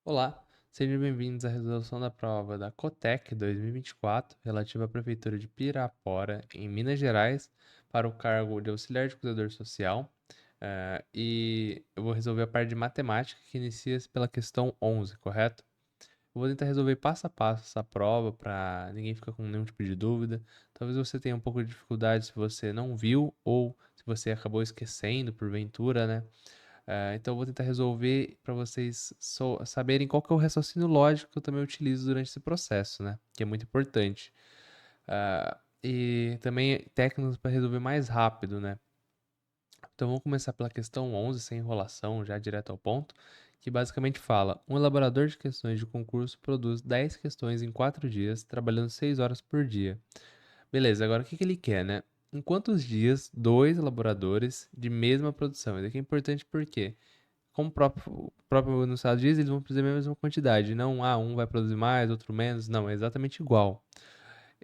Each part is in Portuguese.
Olá, sejam bem-vindos à resolução da prova da COTEC 2024, relativa à Prefeitura de Pirapora, em Minas Gerais, para o cargo de auxiliar de cuidador social. E eu vou resolver a parte de matemática, que inicia-se pela questão 11, correto? Eu vou tentar resolver passo a passo essa prova para ninguém ficar com nenhum tipo de dúvida. Talvez você tenha um pouco de dificuldade se você não viu ou se você acabou esquecendo porventura, né? Então eu vou tentar resolver para vocês saberem qual que é o raciocínio lógico que eu também utilizo durante esse processo, né? Que é muito importante. E também técnicas para resolver mais rápido, né? Então vamos começar pela questão 11, sem enrolação, já direto ao ponto, que basicamente fala: um elaborador de questões de concurso produz 10 questões em 4 dias, trabalhando 6 horas por dia. Beleza, agora o que que ele quer, né? Em quantos dias dois elaboradores de mesma produção? Isso aqui é importante porque como o próprio enunciado diz, eles vão produzir a mesma quantidade. Não, um vai produzir mais, outro menos. Não, é exatamente igual.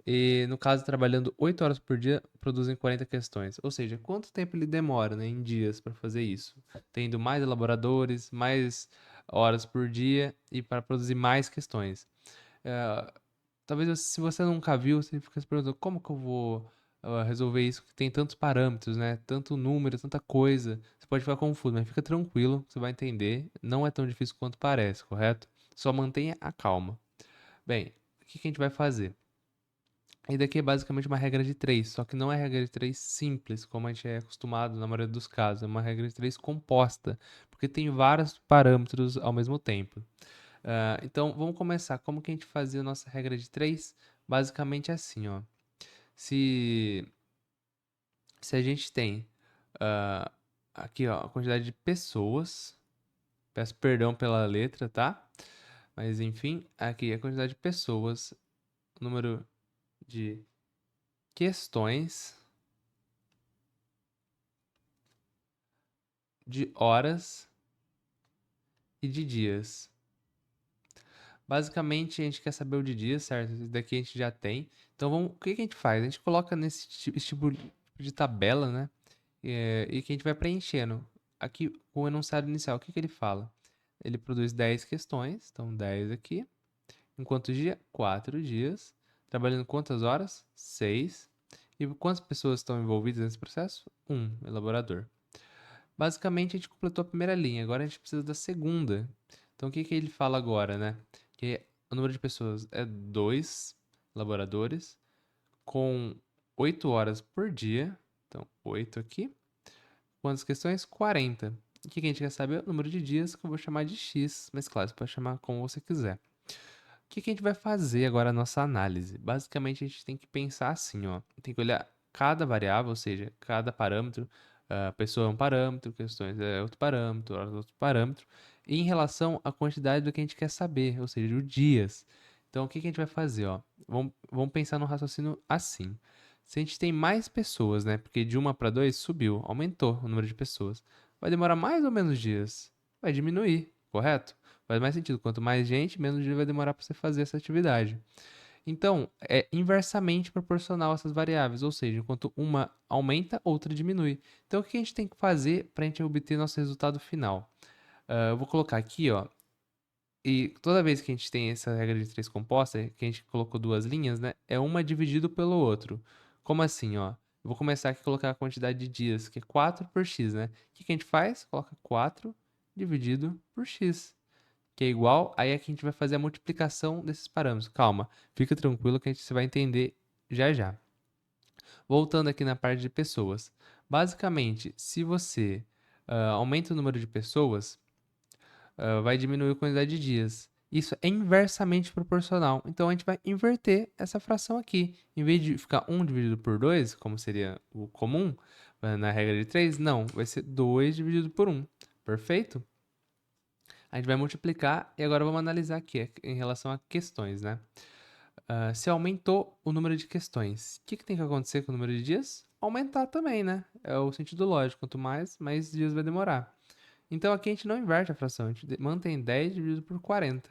E no caso, trabalhando 8 horas por dia, produzem 40 questões. Ou seja, quanto tempo ele demora, né, em dias para fazer isso? Tendo mais elaboradores, mais horas por dia e para produzir mais questões. É, talvez se você nunca viu, você fica se perguntando como que eu vou resolver isso que tem tantos parâmetros, né? Tanto número, tanta coisa. Você pode ficar confuso, mas fica tranquilo, você vai entender. Não é tão difícil quanto parece, correto? Só mantenha a calma. Bem, o que que a gente vai fazer? E daqui é basicamente uma regra de três, só que não é regra de três simples, como a gente é acostumado na maioria dos casos. É uma regra de três composta, porque tem vários parâmetros ao mesmo tempo. Então, vamos começar. Como que a gente fazia a nossa regra de três? Basicamente assim, ó. Se, se a gente tem ah, aqui, ó, a quantidade de pessoas, peço perdão pela letra, tá? Mas enfim, aqui a quantidade de pessoas, número de questões, de horas e de dias. Basicamente, a gente quer saber o de dias, certo? Isso daqui a gente já tem. Então, o que que a gente faz? A gente coloca esse tipo de tabela, né? E que a gente vai preenchendo. Aqui, o enunciado inicial, o que que ele fala? Ele produz 10 questões, então 10 aqui. Em quantos dias? 4 dias. Trabalhando quantas horas? 6. E quantas pessoas estão envolvidas nesse processo? Um elaborador. Basicamente, a gente completou a primeira linha, agora a gente precisa da segunda. Então, o que que ele fala agora, né? Que o número de pessoas é 2 elaboradores, com 8 horas por dia. Então, 8 aqui. Quantas questões? 40. O que que a gente quer saber? O número de dias, que eu vou chamar de X, mas claro, você pode chamar como você quiser. O que que a gente vai fazer agora na nossa análise? Basicamente, a gente tem que pensar assim, ó. Tem que olhar cada variável, ou seja, cada parâmetro. Pessoa é um parâmetro, questões é outro parâmetro, horas é outro parâmetro. E em relação à quantidade do que a gente quer saber, ou seja, os dias. Então, o que que a gente vai fazer, ó? Vamos pensar no raciocínio assim. Se a gente tem mais pessoas, né? Porque de uma para 2 subiu, aumentou o número de pessoas. Vai demorar mais ou menos dias? Vai diminuir, correto? Faz mais sentido. Quanto mais gente, menos dia vai demorar para você fazer essa atividade. Então, é inversamente proporcional essas variáveis, ou seja, enquanto uma aumenta, outra diminui. Então, o que a gente tem que fazer para a gente obter nosso resultado final? Eu vou colocar aqui, ó, e toda vez que a gente tem essa regra de três composta, que a gente colocou duas linhas, né, é uma dividido pelo outro. Como assim, ó? Eu vou começar aqui a colocar a quantidade de dias, que é 4 por x, né? O que que a gente faz? Coloca 4 dividido por x, que é igual, aí aqui a gente vai fazer a multiplicação desses parâmetros. Calma, fica tranquilo que você vai entender já já. Voltando aqui na parte de pessoas. Basicamente, se você aumenta o número de pessoas, vai diminuir a quantidade de dias. Isso é inversamente proporcional. Então a gente vai inverter essa fração aqui. Em vez de ficar 1 dividido por 2, como seria o comum, na regra de 3, não, vai ser 2 dividido por 1. Perfeito? A gente vai multiplicar e agora vamos analisar aqui em relação a questões, né? Se aumentou o número de questões, o que que tem que acontecer com o número de dias? Aumentar também, né? É o sentido lógico. Quanto mais dias vai demorar. Então aqui a gente não inverte a fração, a gente mantém 10 dividido por 40.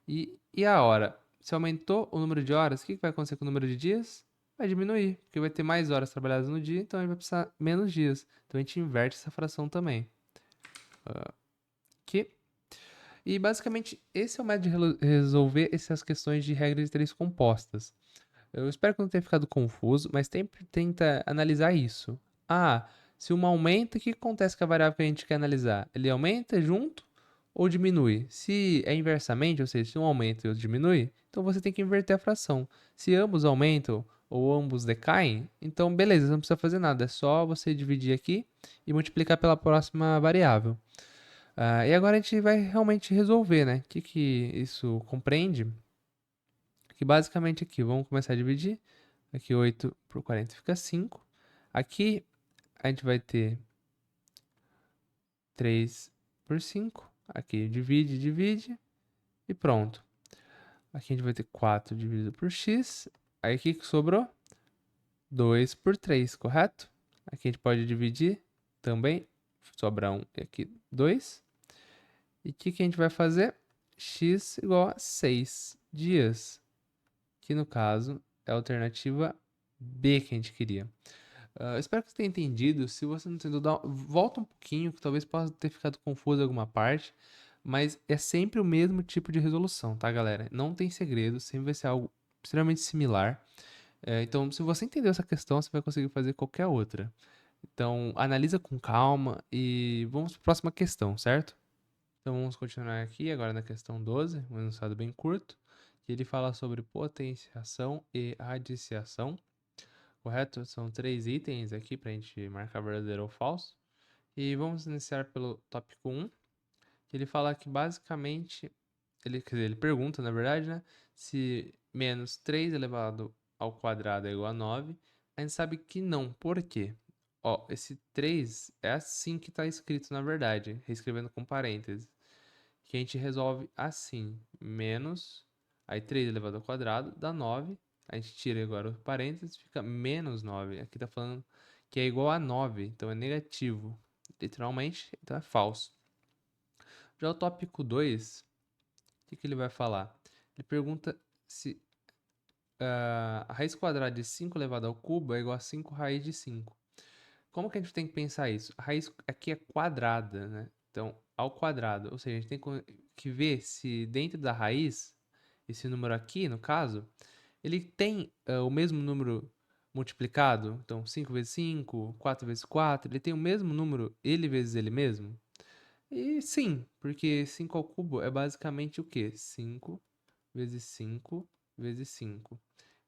E a hora? Se aumentou o número de horas, o que que vai acontecer com o número de dias? Vai diminuir, porque vai ter mais horas trabalhadas no dia, então a gente vai precisar menos dias. Então a gente inverte essa fração também. Aqui. E basicamente esse é o método de resolver essas questões de regra de três compostas. Eu espero que não tenha ficado confuso, mas sempre tenta analisar isso. Ah, se uma aumenta, o que acontece com a variável que a gente quer analisar? Ele aumenta junto ou diminui? Se é inversamente, ou seja, se um aumenta e outro diminui, então você tem que inverter a fração. Se ambos aumentam ou ambos decaem, então beleza, não precisa fazer nada, é só você dividir aqui e multiplicar pela próxima variável. E agora a gente vai realmente resolver, né? O que isso compreende? Que basicamente aqui, vamos começar a dividir. Aqui 8 por 40 fica 5. Aqui a gente vai ter 3 por 5. Aqui divide, divide e pronto. Aqui a gente vai ter 4 dividido por x. Aí o que sobrou? 2 por 3, correto? Aqui a gente pode dividir também. Sobra 1 e aqui 2. E o que a gente vai fazer? X igual a 6 dias. Que no caso é a alternativa B que a gente queria. Espero que você tenha entendido. Se você não entendeu, volta um pouquinho, que talvez possa ter ficado confuso em alguma parte. Mas é sempre o mesmo tipo de resolução, tá, galera? Não tem segredo, sempre vai ser algo extremamente similar. Então, se você entendeu essa questão, você vai conseguir fazer qualquer outra. Então, analisa com calma e vamos para a próxima questão, certo? Então, vamos continuar aqui agora na questão 12, um enunciado bem curto, que ele fala sobre potenciação e radiciação. Correto? São 3 itens aqui para a gente marcar verdadeiro ou falso. E vamos iniciar pelo tópico 1, que ele fala que basicamente, quer dizer, ele pergunta, na verdade, né, se menos 3 elevado ao quadrado é igual a 9. A gente sabe que não. Por quê? Ó, esse 3 é assim que está escrito, na verdade, reescrevendo com parênteses. Que a gente resolve assim, menos, aí 3 elevado ao quadrado dá 9. A gente tira agora o parênteses, fica menos 9. Aqui tá falando que é igual a 9, então é negativo. Literalmente, então é falso. Já o tópico 2, o que ele vai falar? Ele pergunta se a raiz quadrada de 5 elevado ao cubo é igual a 5 raiz de 5. Como que a gente tem que pensar isso? A raiz aqui é quadrada, né? Então, ao quadrado. Ou seja, a gente tem que ver se dentro da raiz, esse número aqui, no caso, ele tem o mesmo número multiplicado. Então, 5 vezes 5, 4 vezes 4, ele tem o mesmo número ele vezes ele mesmo? E sim, porque 5 ao cubo é basicamente o quê? 5 vezes 5 vezes 5.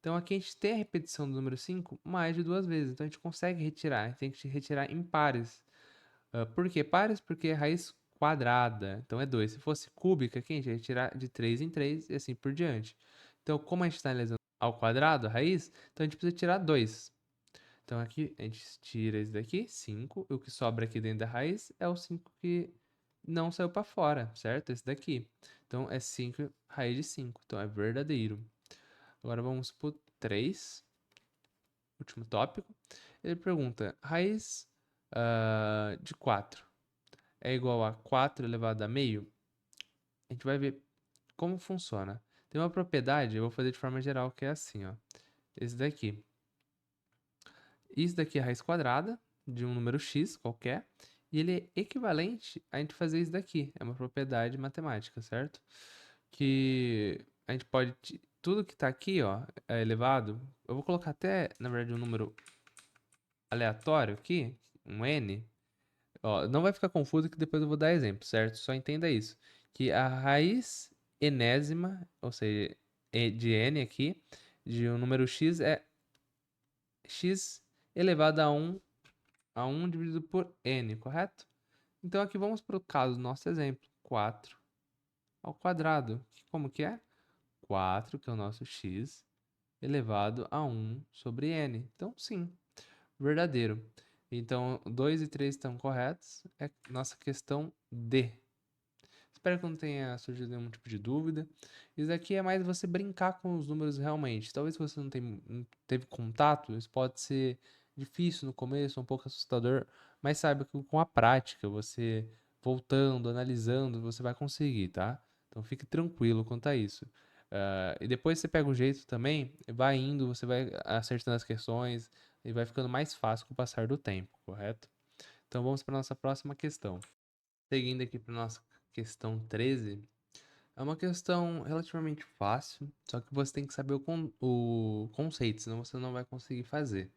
Então aqui a gente tem a repetição do número 5 mais de 2 vezes. Então a gente consegue retirar, a gente tem que retirar em pares. Por que pares? Porque é raiz quadrada, então é 2. Se fosse cúbica, aqui a gente ia retirar de 3 em 3 e assim por diante. Então, como a gente está analisando ao quadrado, a raiz, então a gente precisa tirar 2. Então aqui a gente tira esse daqui, 5. E o que sobra aqui dentro da raiz é o 5 que não saiu para fora, certo? Esse daqui. Então é 5 raiz de 5. Então é verdadeiro. Agora vamos para o 3, último tópico. Ele pergunta: raiz de 4 é igual a 4 elevado a meio? A gente vai ver como funciona. Tem uma propriedade, eu vou fazer de forma geral, que é assim, ó. Esse daqui. Isso daqui é a raiz quadrada de um número x qualquer. E ele é equivalente a gente fazer isso daqui. É uma propriedade matemática, certo? Que a gente pode... Tudo que está aqui, ó, é elevado. Eu vou colocar até, na verdade, um número aleatório aqui, um n. Ó, não vai ficar confuso que depois eu vou dar exemplo, certo? Só entenda isso. Que a raiz enésima, ou seja, de n aqui, de um número x é x elevado a 1 dividido por n, correto? Então aqui vamos para o caso do nosso exemplo, 4 ao quadrado. Como que é? 4, que é o nosso x, elevado a 1 sobre n. Então, sim, verdadeiro. Então, 2 e 3 estão corretos. É nossa questão D. Espero que não tenha surgido nenhum tipo de dúvida. Isso aqui é mais você brincar com os números realmente. Talvez se você não teve contato, isso pode ser difícil no começo, um pouco assustador, mas saiba que com a prática, você voltando, analisando, você vai conseguir, tá? Então fique tranquilo quanto a isso. E depois você pega o jeito também, vai indo, você vai acertando as questões e vai ficando mais fácil com o passar do tempo, correto? Então vamos para nossa próxima questão. Seguindo aqui para nossa questão 13, é uma questão relativamente fácil, só que você tem que saber o conceito, senão você não vai conseguir fazer.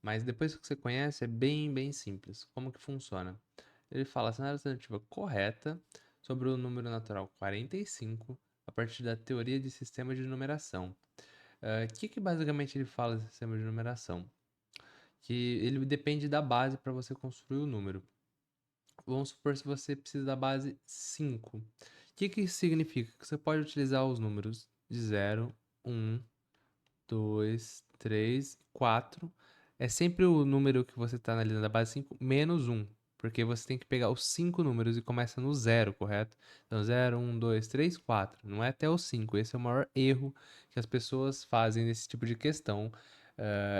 Mas depois que você conhece, é bem simples. Como que funciona? Ele fala a alternativa correta sobre o número natural 45 a partir da teoria de sistema de numeração. O que basicamente ele fala de sistema de numeração? Que ele depende da base para você construir o número. Vamos supor se você precisa da base 5. O que isso significa? Que você pode utilizar os números de 0, 1, 2, 3, 4. É sempre o número que você está analisando da base 5 menos 1. Porque você tem que pegar os 5 números e começa no 0, correto? Então 0, 1, 2, 3, 4. Não é até o 5. Esse é o maior erro que as pessoas fazem nesse tipo de questão.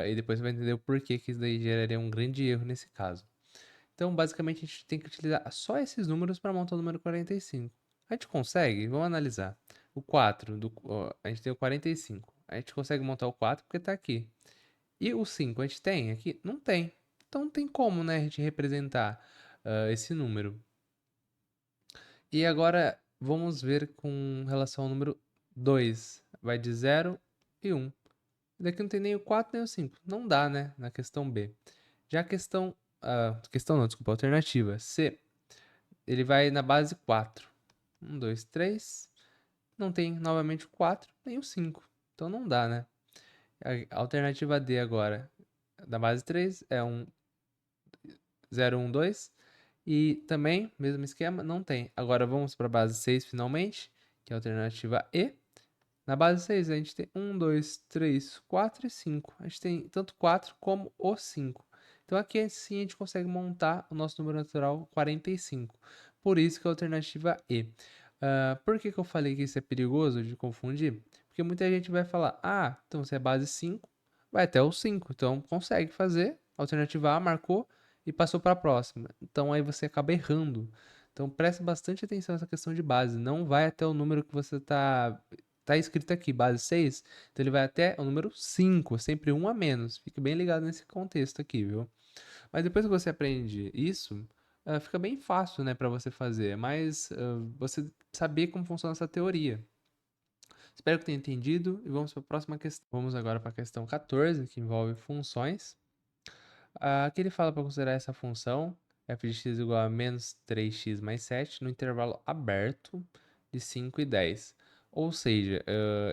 E depois você vai entender o porquê que isso daí geraria um grande erro nesse caso. Então, basicamente, a gente tem que utilizar só esses números para montar o número 45. A gente consegue? Vamos analisar. O 4, a gente tem o 45. A gente consegue montar o 4 porque está aqui. E o 5 a gente tem aqui? Não tem. Então não tem como, né, a gente representar esse número. E agora vamos ver com relação ao número 2. Vai de 0 e 1. Daqui não tem nem o 4 nem o 5. Não dá, né, na questão B. Já a questão... questão não, desculpa, alternativa C. Ele vai na base 4. 1, 2, 3. Não tem novamente o 4 nem o 5. Então não dá, né? A alternativa D agora, da base 3, é um 0, 1, 2. E também, mesmo esquema, não tem. Agora vamos para a base 6 finalmente, que é a alternativa E. Na base 6 a gente tem 1, 2, 3, 4 e 5. A gente tem tanto 4 como o 5. Então aqui sim a gente consegue montar o nosso número natural 45. Por isso que é a alternativa E. Por que eu falei que isso é perigoso de confundir? Porque muita gente vai falar, então se é base 5, vai até o 5. Então consegue fazer, alternativa A marcou e passou para a próxima. Então aí você acaba errando. Então preste bastante atenção nessa questão de base. Não vai até o número que você tá escrito aqui, base 6. Então ele vai até o número 5, sempre um a menos. Fique bem ligado nesse contexto aqui, viu? Mas depois que você aprende isso, fica bem fácil, né, para você fazer. Mas você saber como funciona essa teoria. Espero que tenha entendido e vamos para a próxima questão. Vamos agora para a questão 14, que envolve funções. Aqui ele fala para considerar essa função f de x igual a menos 3x mais 7 no intervalo aberto de 5 e 10. Ou seja,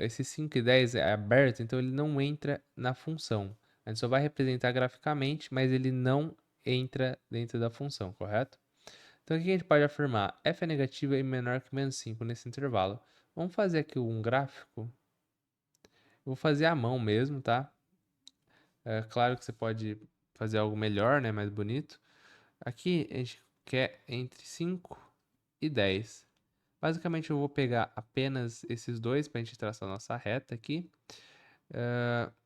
esse 5 e 10 é aberto, então ele não entra na função. A gente só vai representar graficamente, mas ele não entra dentro da função, correto? Então aqui a gente pode afirmar f é negativa e menor que menos 5 nesse intervalo. Vamos fazer aqui um gráfico. Eu vou fazer à mão mesmo, tá? É claro que você pode fazer algo melhor, né, mais bonito. Aqui a gente quer entre 5 e 10. Basicamente eu vou pegar apenas esses dois para a gente traçar a nossa reta aqui.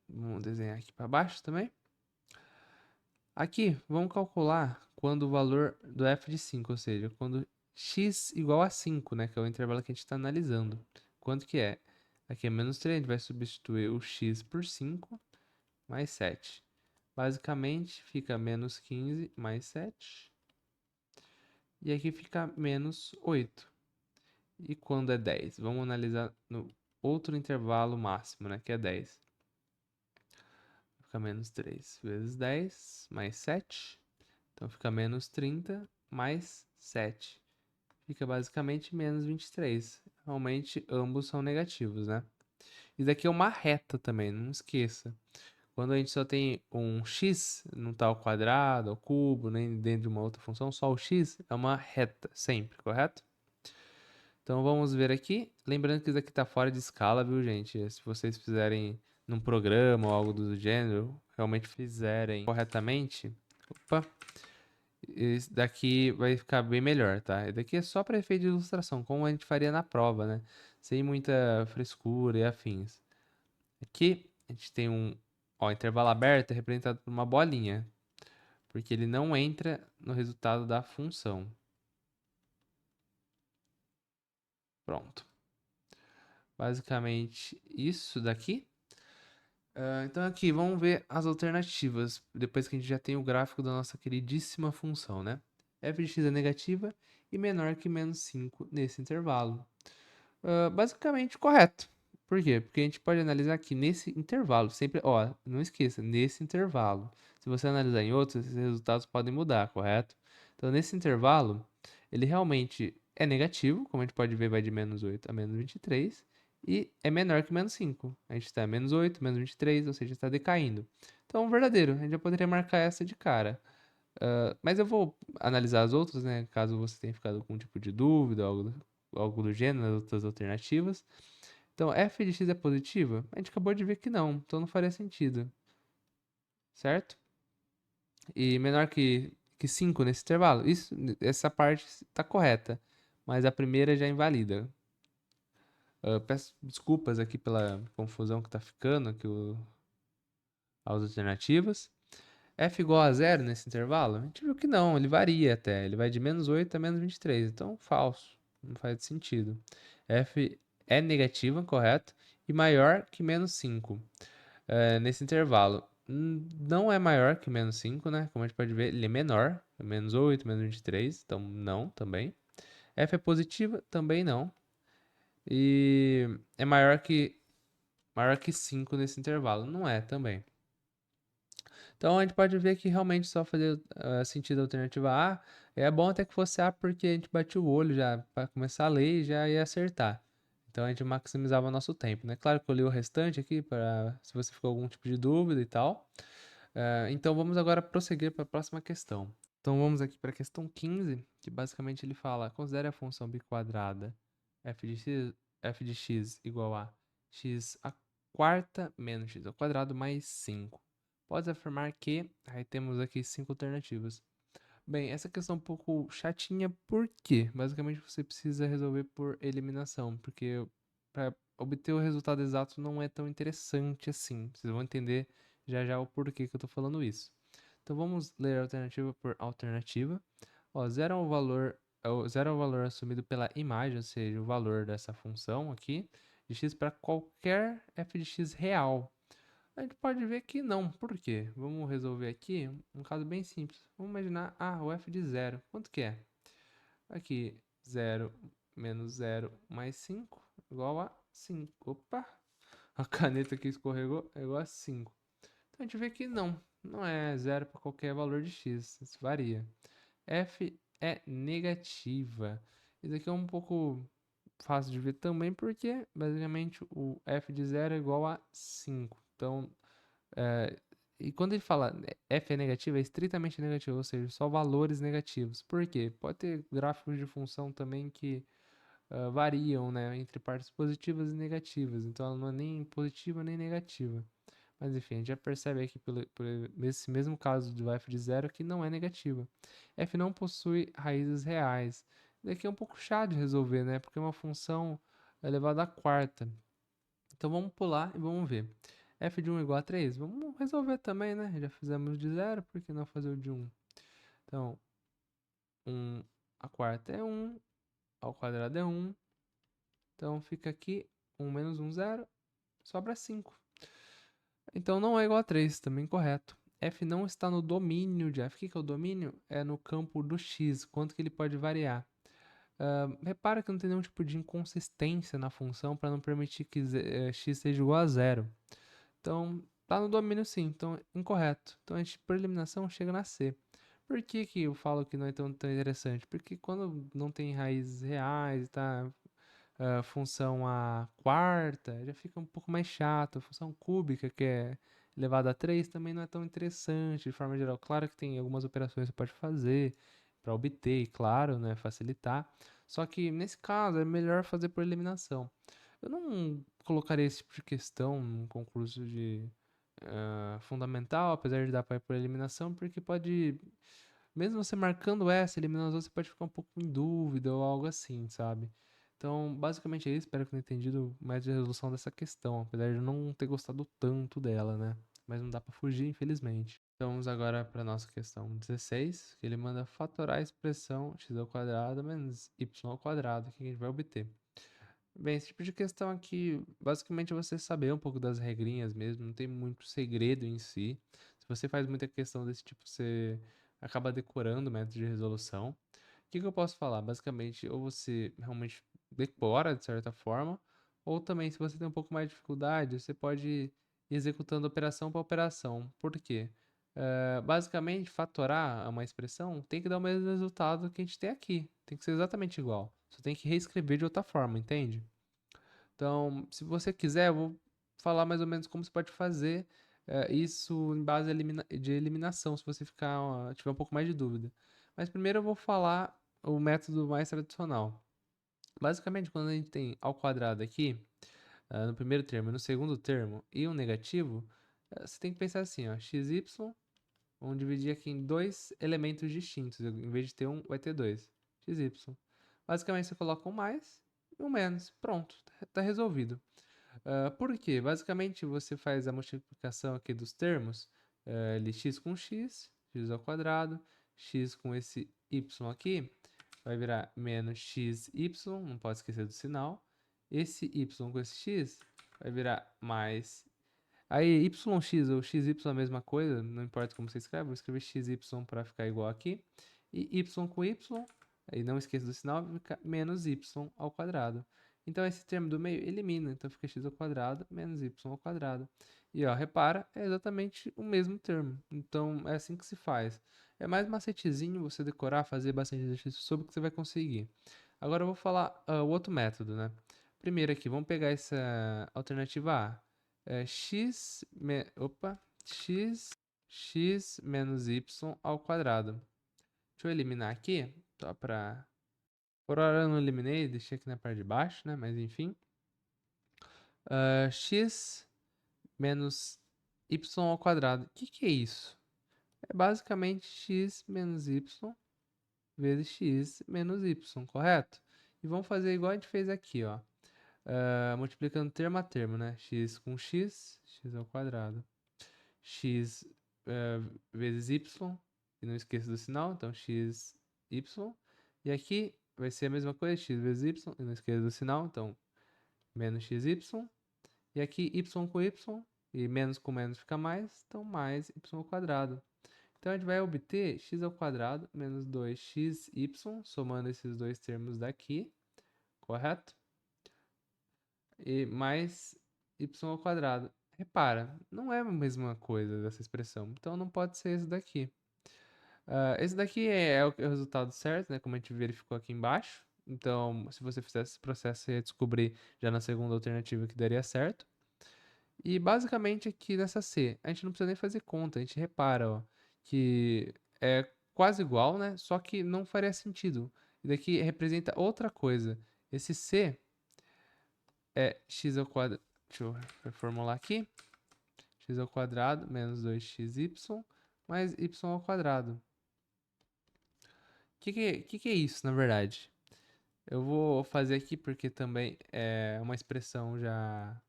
Vamos desenhar aqui para baixo também. Aqui, vamos calcular quando o valor do f de 5, ou seja, quando x igual a 5, né, que é o intervalo que a gente está analisando. Quanto que é? Aqui é menos 3, a gente vai substituir o x por 5 mais 7. Basicamente, fica menos 15 mais 7. E aqui fica menos 8. E quando é 10? Vamos analisar no outro intervalo máximo, né? Que é 10. Fica menos 3 vezes 10 mais 7. Então fica menos 30 mais 7. Fica basicamente menos 23. Realmente ambos são negativos, né? Isso daqui é uma reta também, não esqueça. Quando a gente só tem um x, não tá ao quadrado, ao cubo, nem dentro de uma outra função, só o x é uma reta, sempre, correto? Então vamos ver aqui. Lembrando que isso aqui está fora de escala, viu, gente? Se vocês fizerem num programa ou algo do gênero, realmente fizerem corretamente, opa, esse daqui vai ficar bem melhor, tá? Esse daqui é só para efeito de ilustração, como a gente faria na prova, né? Sem muita frescura e afins. Aqui a gente tem intervalo aberto é representado por uma bolinha, porque ele não entra no resultado da função. Pronto. Basicamente isso daqui. Então aqui, vamos ver as alternativas, depois que a gente já tem o gráfico da nossa queridíssima função, né? f de x é negativa e menor que menos 5 nesse intervalo. Basicamente correto. Por quê? Porque a gente pode analisar aqui nesse intervalo, sempre, ó, não esqueça, nesse intervalo. Se você analisar em outros, esses resultados podem mudar, correto? Então, nesse intervalo, ele realmente é negativo, como a gente pode ver, vai de menos 8 a menos 23, e é menor que menos 5. A gente está menos 8, menos 23, ou seja, está decaindo. Então, verdadeiro, a gente já poderia marcar essa de cara. Mas eu vou analisar as outras, né? Caso você tenha ficado com um tipo de dúvida, algo do gênero, as outras alternativas. Então, f de x é positiva? A gente acabou de ver que não, então não faria sentido, certo? E menor que 5 nesse intervalo? Essa parte está correta, mas a primeira já invalida. Peço desculpas aqui pela confusão que está ficando aqui as alternativas. F igual a zero nesse intervalo? A gente viu que não, ele varia até. Ele vai de menos 8 a menos 23. Então, falso. Não faz sentido. F é negativa, correto? E maior que menos 5. Nesse intervalo. Não é maior que menos 5, né? Como a gente pode ver, ele é menor. Menos 8, menos 23. Então, não, também. F é positiva? Também não. E é maior que 5 nesse intervalo? Não é, também. Então a gente pode ver que realmente só fazer sentido a alternativa A é bom até que fosse A porque a gente batia o olho já para começar a ler e já ia acertar. Então a gente maximizava o nosso tempo, né? Claro que eu li o restante aqui para se você ficou algum tipo de dúvida e tal. Então vamos agora prosseguir para a próxima questão. Então vamos aqui para a questão 15, que basicamente ele fala: considere a função biquadrada f de x igual a x a quarta menos x ao quadrado mais 5. Pode afirmar que. Aí temos aqui 5 alternativas. Bem, essa questão é um pouco chatinha, porque basicamente você precisa resolver por eliminação, porque para obter o resultado exato não é tão interessante assim. Vocês vão entender já já o porquê que eu estou falando isso. Então vamos ler alternativa por alternativa. Ó, zero é o valor assumido pela imagem, ou seja, o valor dessa função aqui, de x para qualquer f de x real. A gente pode ver que não. Por quê? Vamos resolver aqui um caso bem simples. Vamos imaginar, o f de zero. Quanto que é? Aqui, zero menos zero mais 5 igual a 5. Opa! A caneta aqui escorregou, é igual a 5. Então a gente vê que não é zero para qualquer valor de x, isso varia. F é negativa. Isso aqui é um pouco fácil de ver também, porque basicamente o f de zero é igual a 5. Então, e quando ele fala f é negativo, é estritamente negativo, ou seja, só valores negativos. Por quê? Pode ter gráficos de função também que variam, né, entre partes positivas e negativas. Então ela não é nem positiva nem negativa. Mas enfim, a gente já percebe aqui por esse mesmo caso do f de zero que não é negativa. F não possui raízes reais. Daqui é um pouco chato de resolver, né? Porque é uma função elevada à quarta. Então vamos pular e vamos ver. F de 1 igual a 3? Vamos resolver também, né? Já fizemos de zero, por que não fazer o de 1? Então, 1 a quarta é 1, ao quadrado é 1. Então fica aqui 1 menos 1, 0, sobra 5. Então não é igual a 3, também correto. F não está no domínio de F. O que é o domínio? É no campo do x, quanto que ele pode variar. Repara que não tem nenhum tipo de inconsistência na função para não permitir que x seja igual a zero. Então, tá no domínio sim, então incorreto. Então a gente, por eliminação, chega na C. Por que que eu falo que não é tão interessante? Porque quando não tem raízes reais, tá função a quarta, já fica um pouco mais chato. A função cúbica, que é elevada a 3, também não é tão interessante de forma geral. Claro que tem algumas operações que você pode fazer para obter, e claro, né, facilitar. Só que nesse caso é melhor fazer por eliminação. Eu não colocaria esse tipo de questão num concurso de fundamental, apesar de dar para ir por eliminação, porque pode, mesmo você marcando essa, eliminando as outras, você pode ficar um pouco em dúvida ou algo assim, sabe? Então, basicamente é isso. Espero que tenha entendido mais de resolução dessa questão, apesar de eu não ter gostado tanto dela, né? Mas não dá para fugir, infelizmente. Então, vamos agora para nossa questão 16, que ele manda fatorar a expressão x ao quadrado menos y ao quadrado, que a gente vai obter. Bem, esse tipo de questão aqui, basicamente é você saber um pouco das regrinhas mesmo, não tem muito segredo em si. Se você faz muita questão desse tipo, você acaba decorando o método de resolução. que eu posso falar? Basicamente, ou você realmente decora de certa forma, ou também, se você tem um pouco mais de dificuldade, você pode ir executando operação para operação. Por quê? Basicamente, fatorar uma expressão tem que dar o mesmo resultado que a gente tem aqui. Tem que ser exatamente igual. Só tem que reescrever de outra forma, entende? Então, se você quiser, eu vou falar mais ou menos como você pode fazer isso em base de eliminação, se você tiver um pouco mais de dúvida. Mas primeiro eu vou falar o método mais tradicional. Basicamente, quando a gente tem ao quadrado aqui, no primeiro termo e no segundo termo, e um negativo, você tem que pensar assim, ó, xy, vamos dividir aqui em dois elementos distintos. Em vez de ter um, vai ter dois. Xy. Basicamente, você coloca um mais e um menos. Pronto, tá resolvido. Por quê? Basicamente, você faz a multiplicação aqui dos termos, lx com x ao quadrado, x com esse y aqui, vai virar menos xy, não pode esquecer do sinal. Esse y com esse x vai virar mais. Aí, yx ou xy é a mesma coisa, não importa como você escreve, vou escrever xy para ficar igual aqui. E y com y, aí não esqueça do sinal, vai ficar menos y ao quadrado. Então, esse termo do meio elimina, então fica x ao quadrado menos y ao quadrado. E ó, repara, é exatamente o mesmo termo. Então, é assim que se faz. É mais macetezinho você decorar, fazer bastante exercício sobre o que você vai conseguir. Agora eu vou falar o outro método, né? Primeiro aqui, vamos pegar essa alternativa A. Opa, x menos y ao quadrado. Deixa eu eliminar aqui, só para... Por hora eu não eliminei, deixei aqui na parte de baixo, né? Mas enfim. X menos y ao quadrado. O que é isso? É basicamente x menos y vezes x menos y, correto? E vamos fazer igual a gente fez aqui, ó. Multiplicando termo a termo, né? X com x ao quadrado. X vezes y, e não esqueça do sinal, então x, y. E aqui vai ser a mesma coisa, x vezes y, e não esqueça do sinal, então menos xy. E aqui y com y, e menos com menos fica mais, então mais y ao quadrado. Então a gente vai obter x ao quadrado menos 2xy, somando esses dois termos daqui, correto? E mais y ao quadrado. Repara, não é a mesma coisa dessa expressão, então não pode ser esse daqui. Esse daqui é o resultado certo, né? Como a gente verificou aqui embaixo. Então, se você fizesse esse processo, você ia descobrir já na segunda alternativa que daria certo. E basicamente aqui nessa C, a gente não precisa nem fazer conta, a gente repara, ó, que é quase igual, né? Só que não faria sentido. E daqui representa outra coisa. Esse C é x ao quadrado. Deixa eu reformular aqui. X ao quadrado menos 2xy mais y ao quadrado. O que é isso, na verdade? Eu vou fazer aqui porque também é uma expressão já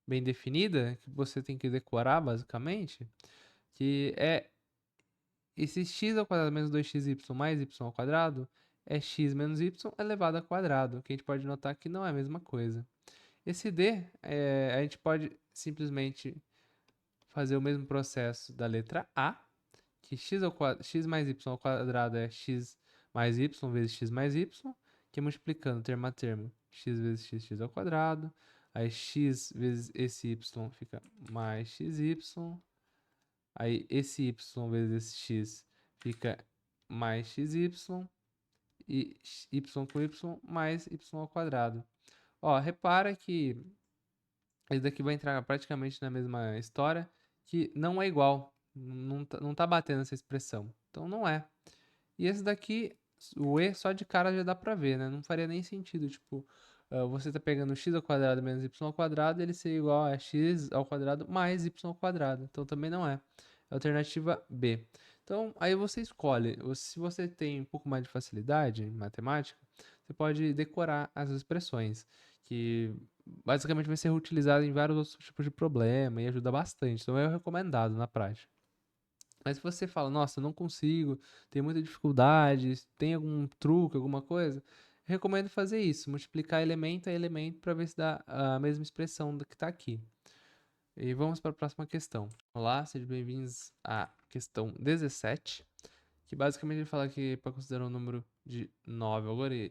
bem definida, que você tem que decorar, basicamente, que é esse x ao quadrado menos 2xy mais y ao quadrado é x menos y elevado ao quadrado, que a gente pode notar que não é a mesma coisa. Esse d, a gente pode simplesmente fazer o mesmo processo da letra A, que x mais y ao quadrado é x mais y vezes x mais y, que é multiplicando termo a termo, x vezes x ao quadrado, aí x vezes esse y fica mais xy, aí esse y vezes esse x fica mais xy, e y com y mais y ao quadrado. Ó, repara que esse daqui vai entrar praticamente na mesma história, que não é igual. Não tá batendo essa expressão. Então não é. E esse daqui, o e só de cara já dá pra ver, né? Não faria nem sentido, tipo, você tá pegando x ao quadrado menos y ao quadrado, ele ser igual a x ao quadrado mais y ao quadrado. Então também não é. Alternativa B. Então, aí você escolhe. Se você tem um pouco mais de facilidade em matemática, você pode decorar as expressões, que basicamente vai ser utilizado em vários outros tipos de problema e ajuda bastante. Então é recomendado na prática. Mas se você fala, nossa, eu não consigo, tenho muita dificuldade, tem algum truque, alguma coisa, recomendo fazer isso, multiplicar elemento a elemento para ver se dá a mesma expressão do que está aqui. E vamos para a próxima questão. Olá, sejam bem-vindos à questão 17. Que basicamente ele fala que para considerar um número de 9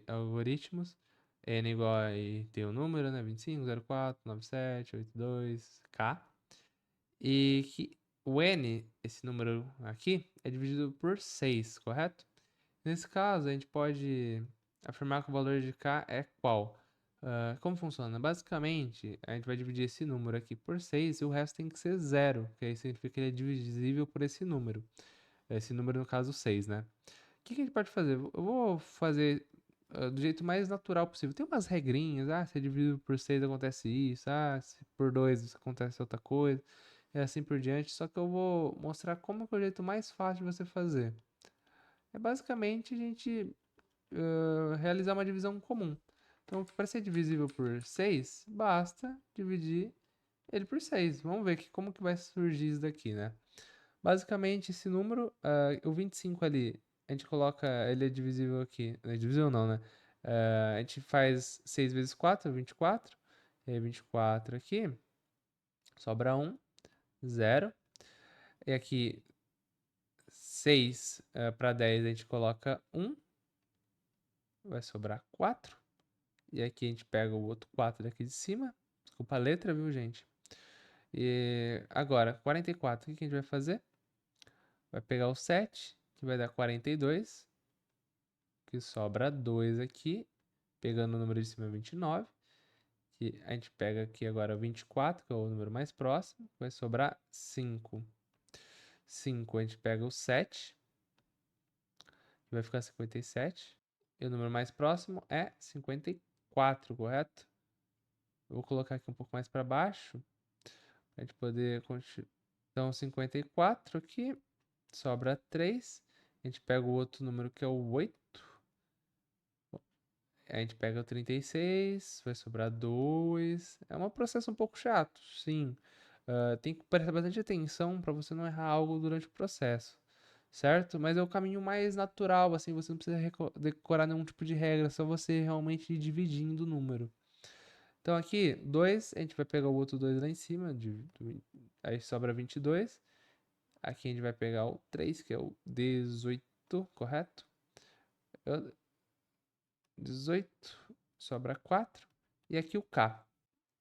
algoritmos, n igual a, e tem o número, né? 25, 04, 97, 82, k. E que o n, esse número aqui, é dividido por 6, correto? Nesse caso, a gente pode afirmar que o valor de k é qual? Como funciona? Basicamente, a gente vai dividir esse número aqui por 6 e o resto tem que ser zero, que aí significa que ele é divisível por esse número. Esse número, no caso, 6, né? O que a gente pode fazer? Eu vou fazer do jeito mais natural possível. Tem umas regrinhas, se é dividido por 6 acontece isso, se por 2 acontece outra coisa, e assim por diante. Só que eu vou mostrar como que é o jeito mais fácil de você fazer. É basicamente a gente realizar uma divisão comum. Então, para ser divisível por 6, basta dividir ele por 6. Vamos ver como que vai surgir isso daqui, né? Basicamente, esse número, o 25 ali, a gente coloca, ele é divisível aqui. Não é divisível não, né? A gente faz 6 vezes 4, 24. E aí 24 aqui, sobra 1, 0. E aqui, 6 para 10, a gente coloca 1, vai sobrar 4. E aqui a gente pega o outro 4 daqui de cima. Desculpa a letra, viu, gente? E agora, 44, o que a gente vai fazer? Vai pegar o 7, que vai dar 42, que sobra 2 aqui, pegando o número de cima 29, que a gente pega aqui agora o 24, que é o número mais próximo, vai sobrar 5. 5 a gente pega o 7, que vai ficar 57, e o número mais próximo é 54, correto? Eu vou colocar aqui um pouco mais para baixo, para a gente poder continuar. Então, 54 aqui, sobra 3, a gente pega o outro número que é o 8, a gente pega o 36, vai sobrar 2. É um processo um pouco chato, sim. Tem que prestar bastante atenção para você não errar algo durante o processo, certo? Mas é o caminho mais natural, assim, você não precisa decorar nenhum tipo de regra, só você realmente ir dividindo o número. Então aqui, 2, a gente vai pegar o outro 2 lá em cima, aí sobra 22. Aqui a gente vai pegar o 3, que é o 18, correto? 18, sobra 4. E aqui o K.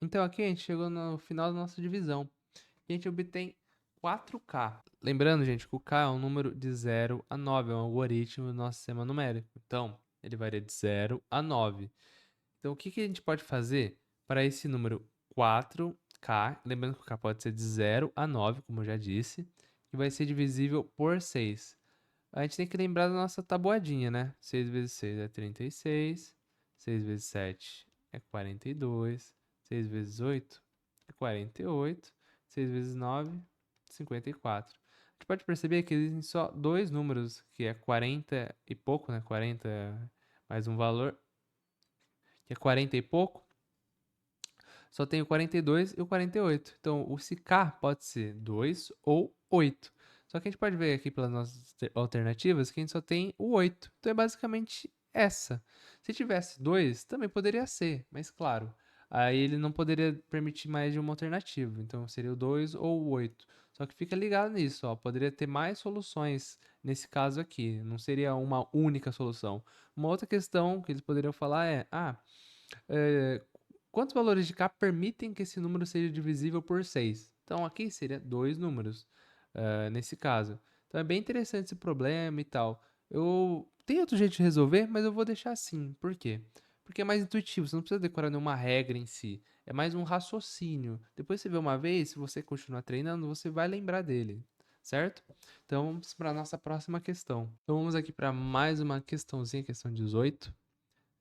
Então aqui a gente chegou no final da nossa divisão. E a gente obtém 4K. Lembrando, gente, que o K é um número de 0 a 9, é um algoritmo do nosso sistema numérico. Então, ele varia de 0 a 9. Então, o que a gente pode fazer para esse número 4K? Lembrando que o K pode ser de 0 a 9, como eu já disse, e vai ser divisível por 6. A gente tem que lembrar da nossa tabuadinha, né? 6 vezes 6 é 36, 6 vezes 7 é 42, 6 vezes 8 é 48, 6 vezes 9 é 54. A gente pode perceber que existem só dois números, que é 40 e pouco, né? 40 mais um valor, que é 40 e pouco. Só tem o 42 e o 48. Então, o K pode ser 2 ou 8. Só que a gente pode ver aqui pelas nossas alternativas que a gente só tem o 8. Então, é basicamente essa. Se tivesse 2, também poderia ser, mas claro, aí ele não poderia permitir mais de uma alternativa. Então, seria o 2 ou o 8. Só que fica ligado nisso, ó. Poderia ter mais soluções nesse caso aqui. Não seria uma única solução. Uma outra questão que eles poderiam falar é: é, quantos valores de K permitem que esse número seja divisível por 6? Então aqui seria dois números, nesse caso. Então é bem interessante esse problema e tal. Eu tenho outro jeito de resolver, mas eu vou deixar assim. Por quê? Porque é mais intuitivo, você não precisa decorar nenhuma regra em si. É mais um raciocínio. Depois você vê uma vez, se você continuar treinando, você vai lembrar dele, certo? Então vamos para a nossa próxima questão. Então vamos aqui para mais uma questãozinha, questão 18.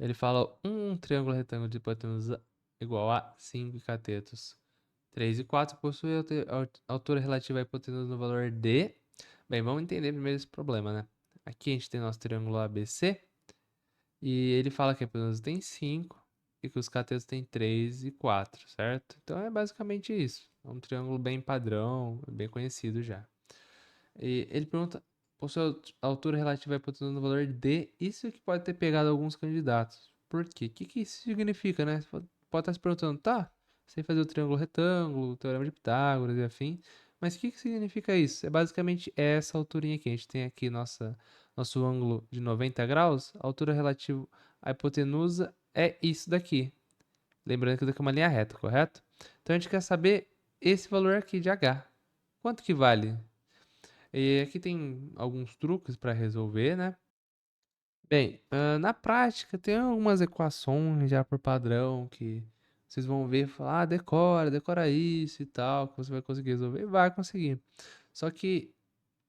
Ele fala um triângulo retângulo de hipotenusa igual a 5 catetos 3 e 4 possui altura relativa à hipotenusa no valor de... Bem, vamos entender primeiro esse problema, né? Aqui a gente tem nosso triângulo ABC e ele fala que a hipotenusa tem 5 e que os catetos têm 3 e 4, certo? Então é basicamente isso. É um triângulo bem padrão, bem conhecido já. E ele pergunta, possui altura relativa à hipotenusa no valor de... Isso que pode ter pegado alguns candidatos. Por quê? O que isso significa, né? Você pode estar se perguntando, tá, sei fazer o triângulo retângulo, o teorema de Pitágoras e afim, mas o que significa isso? É basicamente essa alturinha aqui. A gente tem aqui nosso ângulo de 90 graus, a altura relativa à hipotenusa é isso daqui. Lembrando que isso aqui é uma linha reta, correto? Então a gente quer saber esse valor aqui de h. Quanto que vale? E aqui tem alguns truques para resolver, né? Bem, na prática tem algumas equações já por padrão que vocês vão ver e falar, decora isso e tal, que você vai conseguir resolver. Vai conseguir. Só que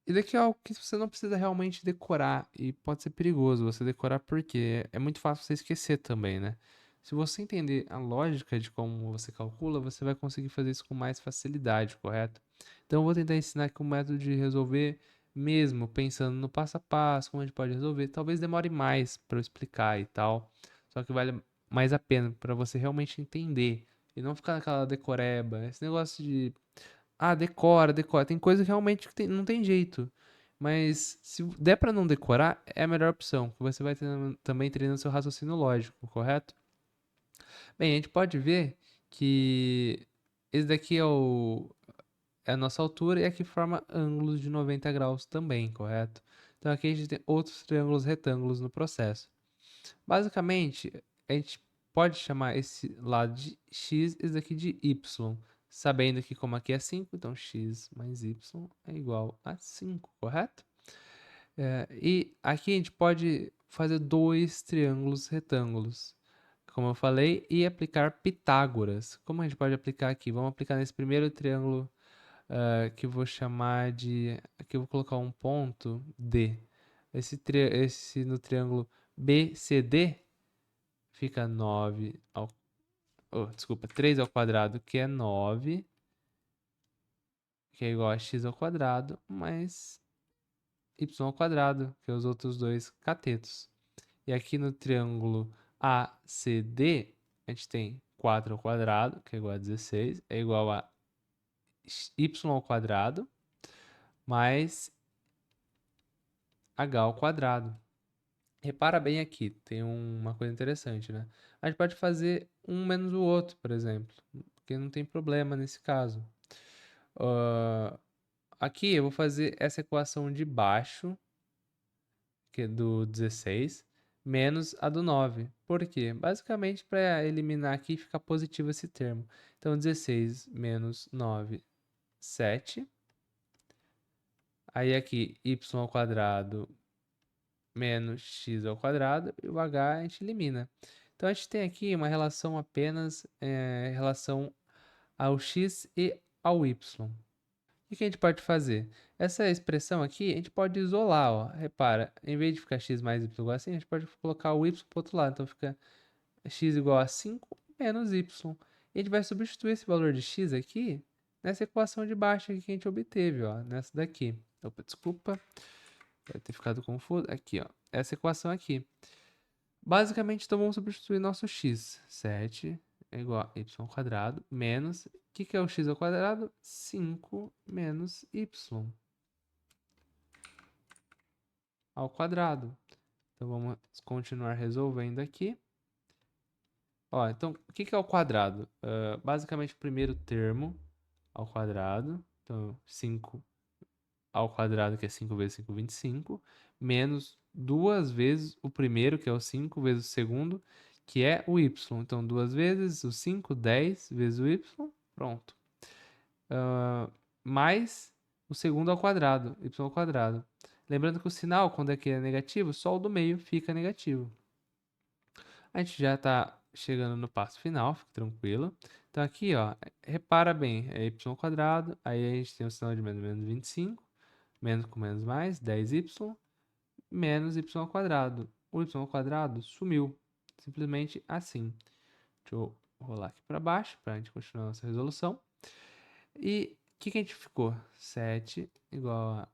isso daqui é algo que você não precisa realmente decorar e pode ser perigoso você decorar porque é muito fácil você esquecer também, né? Se você entender a lógica de como você calcula, você vai conseguir fazer isso com mais facilidade, correto? Então eu vou tentar ensinar aqui um método de resolver mesmo pensando no passo a passo, como a gente pode resolver. Talvez demore mais para eu explicar e tal, só que vale mais a pena para você realmente entender e não ficar naquela decoreba. Esse negócio de decora. Tem coisa que realmente não tem jeito. Mas se der pra não decorar, é a melhor opção, que você vai também treinando seu raciocínio lógico, correto? Bem, a gente pode ver que esse daqui é a nossa altura e aqui forma ângulos de 90 graus também, correto? Então aqui a gente tem outros triângulos retângulos no processo. Basicamente, a gente pode chamar esse lado de x, esse daqui de y, sabendo que como aqui é 5, então x mais y é igual a 5, correto? E aqui a gente pode fazer dois triângulos retângulos, como eu falei, e aplicar Pitágoras. Como a gente pode aplicar aqui? Vamos aplicar nesse primeiro triângulo que eu vou chamar de... Aqui eu vou colocar um ponto D. Esse no triângulo BCD fica 9 ao... desculpa, 3 ao quadrado, que é 9, que é igual a x ao quadrado, mais y ao quadrado, que é os outros dois catetos. E aqui no triângulo ACD, a gente tem 4 ao quadrado, que é igual a 16, é igual a y ao quadrado, mais h ao quadrado. Repara bem aqui, tem uma coisa interessante, né? A gente pode fazer um menos o outro, por exemplo, porque não tem problema nesse caso. Aqui eu vou fazer essa equação de baixo, que é do 16, menos a do 9. Por quê? Basicamente para eliminar aqui ficar positivo esse termo. Então 16 menos 9, 7. Aí aqui y ao quadrado menos x ao quadrado e o h a gente elimina. Então a gente tem aqui uma relação apenas em relação ao x e ao y. O que a gente pode fazer? Essa expressão aqui a gente pode isolar, ó. Repara, em vez de ficar x mais y igual a assim, a gente pode colocar o y para o outro lado. Então fica x igual a 5 menos y. E a gente vai substituir esse valor de x aqui nessa equação de baixo aqui que a gente obteve, ó, nessa daqui. Opa, desculpa, deve ter ficado confuso. Aqui, ó, essa equação aqui. Basicamente, então vamos substituir nosso x. 7 é igual a y ao quadrado menos... O que é o x ao quadrado? 5 menos y ao quadrado. Então vamos continuar resolvendo aqui. Ó, então, o que é o quadrado? Basicamente, o primeiro termo ao quadrado. Então, 5 ao quadrado, que é 5 vezes 5, 25. Menos duas vezes o primeiro, que é o 5, vezes o segundo, que é o y. Então, duas vezes o 5, 10 vezes o y. Pronto. Mais o segundo ao quadrado, y ao quadrado. Lembrando que o sinal, quando aqui é negativo, só o do meio fica negativo. A gente já está chegando no passo final, fica tranquilo. Então aqui, ó, repara bem, é y ao quadrado, aí a gente tem o sinal de menos 25, menos com menos mais, 10y, menos y ao quadrado. O y ao quadrado sumiu, simplesmente assim. Deixa eu rolar aqui para baixo, para a gente continuar nossa resolução. E o que a gente ficou? 7 igual a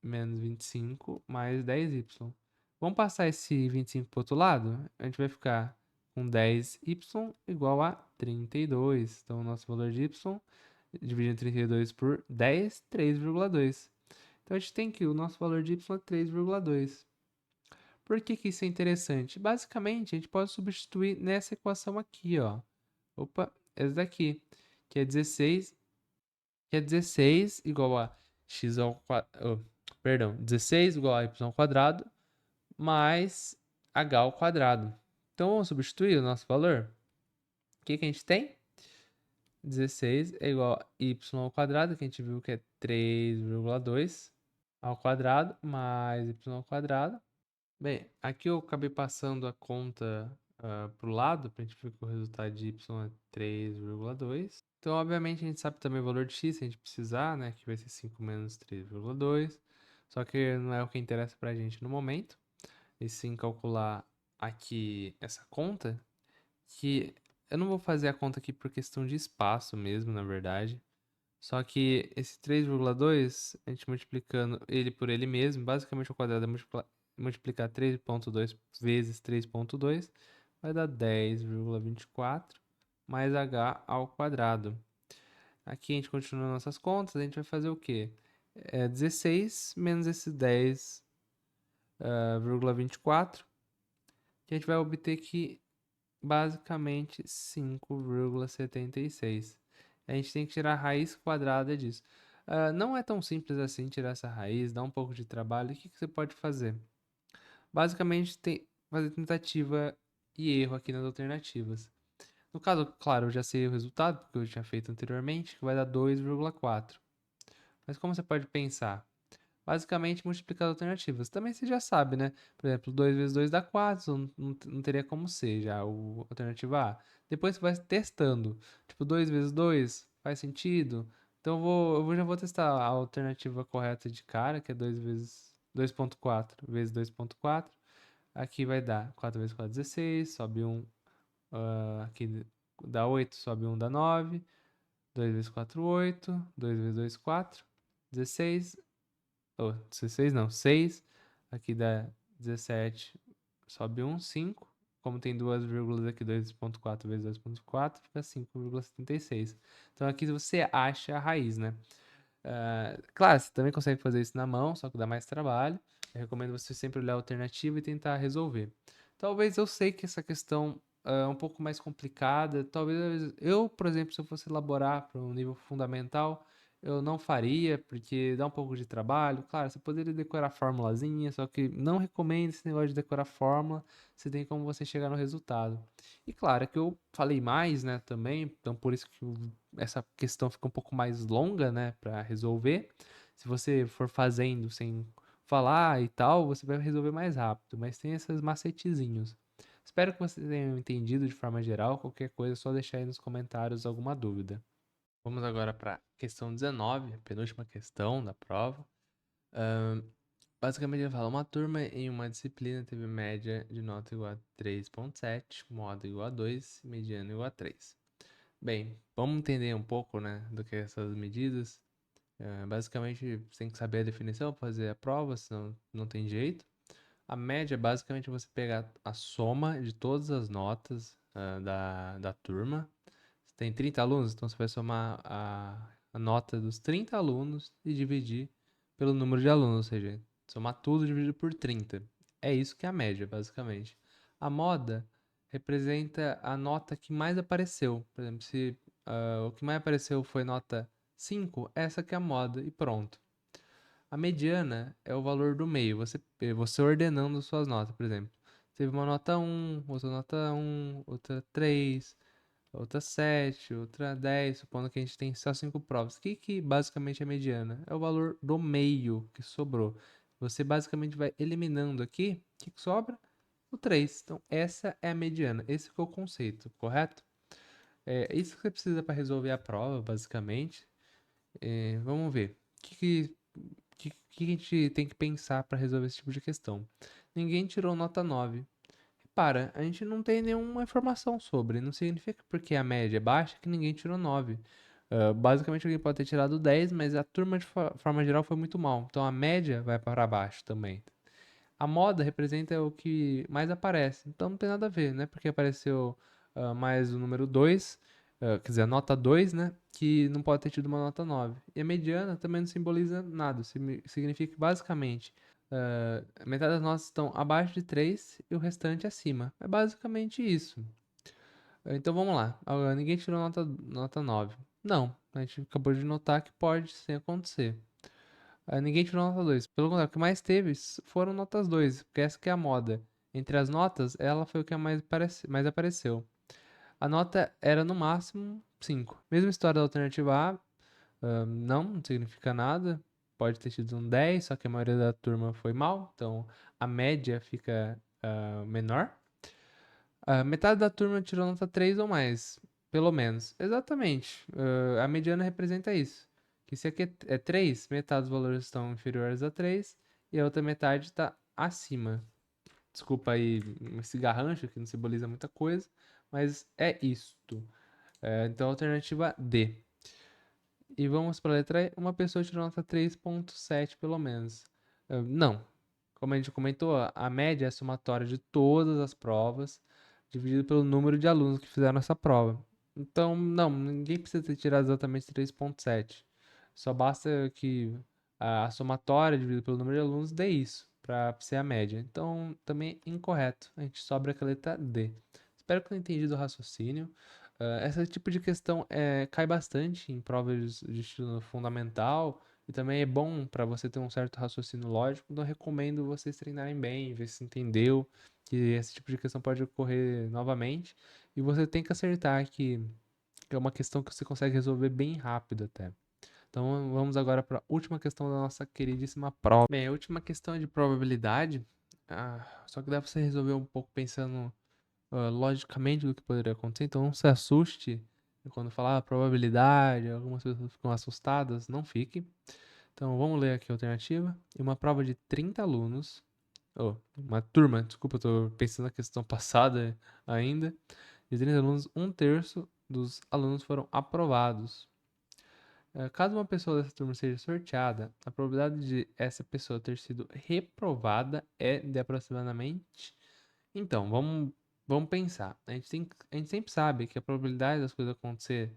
menos 25 mais 10y. Vamos passar esse 25 para o outro lado? A gente vai ficar com 10y igual a 32. Então, o nosso valor de y, dividindo 32 por 10, 3,2. Então, a gente tem que o nosso valor de y é 3,2. Por que isso é interessante? Basicamente, a gente pode substituir nessa equação aqui, ó. Opa, essa daqui, que é 16 igual a x ao quadrado, perdão, 16 igual a y ao quadrado mais h ao quadrado. Então, vamos substituir o nosso valor. O que a gente tem? 16 é igual a y ao quadrado, que a gente viu que é 3,2 ao quadrado, mais y ao quadrado. Bem, aqui eu acabei passando a conta para o lado, para a gente ver que o resultado de y é 3,2. Então, obviamente, a gente sabe também o valor de x, se a gente precisar, né? Que vai ser 5 menos 3,2. Só que não é o que interessa para a gente no momento. E sim calcular aqui essa conta, que eu não vou fazer a conta aqui por questão de espaço mesmo, na verdade. Só que esse 3,2, a gente multiplicando ele por ele mesmo, basicamente ao quadrado é multiplicar 3,2 vezes 3,2, vai dar 10,24 mais h ao quadrado. Aqui a gente continua nossas contas, a gente vai fazer o quê? 16 menos esse 10,24, que a gente vai obter que basicamente 5,76. A gente tem que tirar a raiz quadrada disso. Não é tão simples assim tirar essa raiz, dá um pouco de trabalho. O que você pode fazer? Basicamente, fazer tentativa e erro aqui nas alternativas. No caso, claro, eu já sei o resultado, porque eu tinha feito anteriormente, que vai dar 2,4. Mas como você pode pensar? Basicamente, multiplicar as alternativas. Também você já sabe, né? Por exemplo, 2 vezes 2 dá 4, não teria como ser já a alternativa A. Depois você vai testando. Tipo, 2 vezes 2 faz sentido? Então já vou testar a alternativa correta de cara, que é 2 vezes 2,4 vezes 2,4. Aqui vai dar 4 vezes 4, 16, sobe 1. Aqui dá 8, sobe 1, dá 9. 2 vezes 4, 8. 2 vezes 2, 4. 16. 16 não, 6. Aqui dá 17, sobe 1, 5. Como tem duas vírgulas aqui, 2,4 vezes 2,4, fica 5,76. Então aqui você acha a raiz, né? Claro, você também consegue fazer isso na mão, só que dá mais trabalho. Eu recomendo você sempre olhar a alternativa e tentar resolver. Talvez eu sei que essa questão é um pouco mais complicada. Talvez eu, por exemplo, se eu fosse elaborar para um nível fundamental, eu não faria, porque dá um pouco de trabalho. Claro, você poderia decorar formulazinha, só que não recomendo esse negócio de decorar fórmula. Você tem como você chegar no resultado. E claro, é que eu falei mais, né, também, então por isso que essa questão fica um pouco mais longa, né, para resolver. Se você for fazendo sem falar e tal, você vai resolver mais rápido, mas tem esses macetezinhos. Espero que vocês tenham entendido de forma geral. Qualquer coisa é só deixar aí nos comentários alguma dúvida. Vamos agora para a questão 19, a penúltima questão da prova. Basicamente ele fala, uma turma em uma disciplina teve média de nota igual a 3,7, modo igual a 2 e mediana igual a 3. Bem, vamos entender um pouco, né, do que é essas medidas. Basicamente, você tem que saber a definição para fazer a prova, senão não tem jeito. A média é basicamente você pegar a soma de todas as notas da turma. Você tem 30 alunos, então você vai somar a nota dos 30 alunos e dividir pelo número de alunos, ou seja, somar tudo dividido por 30. É isso que é a média, basicamente. A moda representa a nota que mais apareceu. Por exemplo, se o que mais apareceu foi nota 5, essa que é a moda e pronto. A mediana é o valor do meio, você ordenando suas notas, por exemplo. Teve uma nota 1, outra nota 1, outra 3, outra 7, outra 10, supondo que a gente tem só 5 provas. O que basicamente é mediana? É o valor do meio que sobrou. Você basicamente vai eliminando aqui, o que sobra? O 3. Então, essa é a mediana. Esse é o conceito, correto? É isso que você precisa para resolver a prova, basicamente. Vamos ver. O que a gente tem que pensar para resolver esse tipo de questão? Ninguém tirou nota 9. Repara, a gente não tem nenhuma informação sobre. Não significa porque a média é baixa que ninguém tirou 9. Basicamente, alguém pode ter tirado 10, mas a turma de forma geral foi muito mal. Então a média vai para baixo também. A moda representa o que mais aparece. Então não tem nada a ver, né? Porque apareceu mais o número 2, quer dizer, a nota 2, né? Que não pode ter tido uma nota 9. E a mediana também não simboliza nada. Significa que basicamente metade das notas estão abaixo de 3 e o restante acima. É basicamente isso. Então vamos lá. Ninguém tirou nota 9. Não, a gente acabou de notar que pode sim acontecer. Ninguém tirou nota 2. Pelo contrário, o que mais teve foram notas 2, porque essa que é a moda. Entre as notas, ela foi o que mais apareceu. A nota era no máximo 5. Mesma história da alternativa A, não significa nada. Pode ter tido um 10, só que a maioria da turma foi mal, então a média fica menor. Metade da turma tirou nota 3 ou mais, pelo menos. Exatamente. A mediana representa isso. Que se aqui é 3, metade dos valores estão inferiores a 3 e a outra metade está acima. Desculpa aí esse garrancho que não simboliza muita coisa, mas é isto. Então, alternativa D. E vamos para a letra E. Uma pessoa tirou nota 3,7 pelo menos. Não. Como a gente comentou, a média é a somatória de todas as provas, dividido pelo número de alunos que fizeram essa prova. Então, não, ninguém precisa ter tirado exatamente 3,7. Só basta que a somatória dividida pelo número de alunos dê isso, para ser a média. Então, também é incorreto. A gente sobra com a letra D. Espero que tenha entendido o raciocínio. Esse tipo de questão cai bastante em provas de estilo fundamental e também é bom para você ter um certo raciocínio lógico. Então, eu recomendo vocês treinarem bem, ver se entendeu que esse tipo de questão pode ocorrer novamente. E você tem que acertar que é uma questão que você consegue resolver bem rápido até. Então, vamos agora para a última questão da nossa queridíssima prova. Bem, a última questão é de probabilidade. Só que dá para você resolver um pouco pensando logicamente do que poderia acontecer, então não se assuste quando falar probabilidade, algumas pessoas ficam assustadas, não fique. Então vamos ler aqui a alternativa. Em uma prova de 30 alunos, uma turma, desculpa, eu tô pensando na questão passada ainda, de 30 alunos, um terço dos alunos foram aprovados. Caso uma pessoa dessa turma seja sorteada, a probabilidade de essa pessoa ter sido reprovada é de aproximadamente. Então, vamos pensar. A gente sempre sabe que a probabilidade das coisas acontecer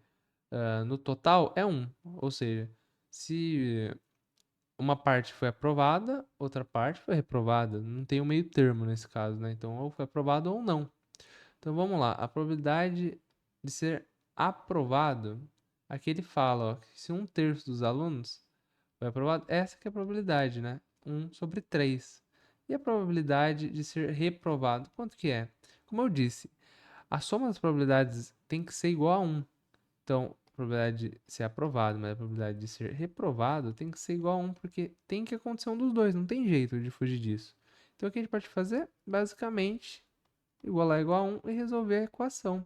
no total é 1. Ou seja, se uma parte foi aprovada, outra parte foi reprovada. Não tem um meio termo nesse caso, né? Então, ou foi aprovado ou não. Então, vamos lá. A probabilidade de ser aprovado, aqui ele fala, ó, que se um terço dos alunos foi aprovado, essa que é a probabilidade, né? 1/3. E a probabilidade de ser reprovado, quanto que é? Como eu disse, a soma das probabilidades tem que ser igual a 1. Então, a probabilidade de ser aprovado, mas a probabilidade de ser reprovado tem que ser igual a 1, porque tem que acontecer um dos dois, não tem jeito de fugir disso. Então, o que a gente pode fazer? Basicamente, igualar igual a 1 e resolver a equação.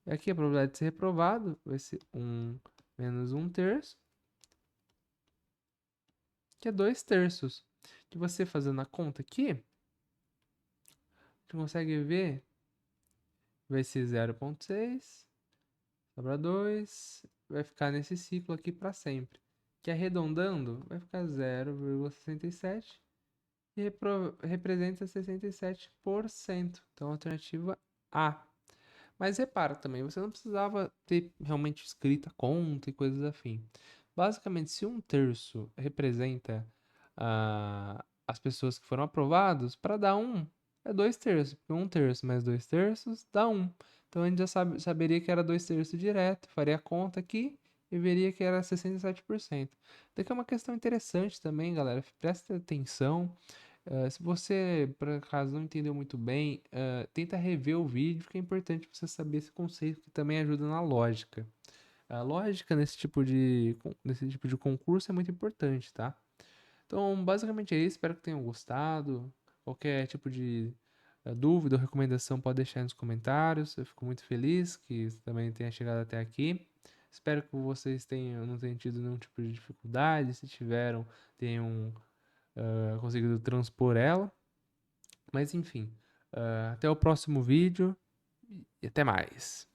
Aqui a probabilidade de ser reprovado vai ser 1 menos 1/3, que é 2/3. Que você fazendo a conta aqui, a gente consegue ver, vai ser 0,6, sobra 2, vai ficar nesse ciclo aqui para sempre. Que arredondando, vai ficar 0,67 e representa 67%. Então, alternativa A. Mas repara também, você não precisava ter realmente escrita conta e coisas afim. Basicamente, se um terço representa as pessoas que foram aprovadas, para dar 1 é 2/3, porque 1/3 mais 2/3 dá 1. Então a gente já saberia que era 2/3 direto, faria a conta aqui e veria que era 67%. Daqui é uma questão interessante também, galera. Presta atenção. Se você, por acaso, não entendeu muito bem, tenta rever o vídeo, que é importante você saber esse conceito que também ajuda na lógica. A lógica nesse tipo de concurso é muito importante, tá? Então, basicamente é isso. Espero que tenham gostado. Qualquer tipo de dúvida ou recomendação pode deixar nos comentários. Eu fico muito feliz que também tenha chegado até aqui. Espero que vocês não tenham tido nenhum tipo de dificuldade. Se tiveram, tenham conseguido transpor ela. Mas enfim, até o próximo vídeo e até mais.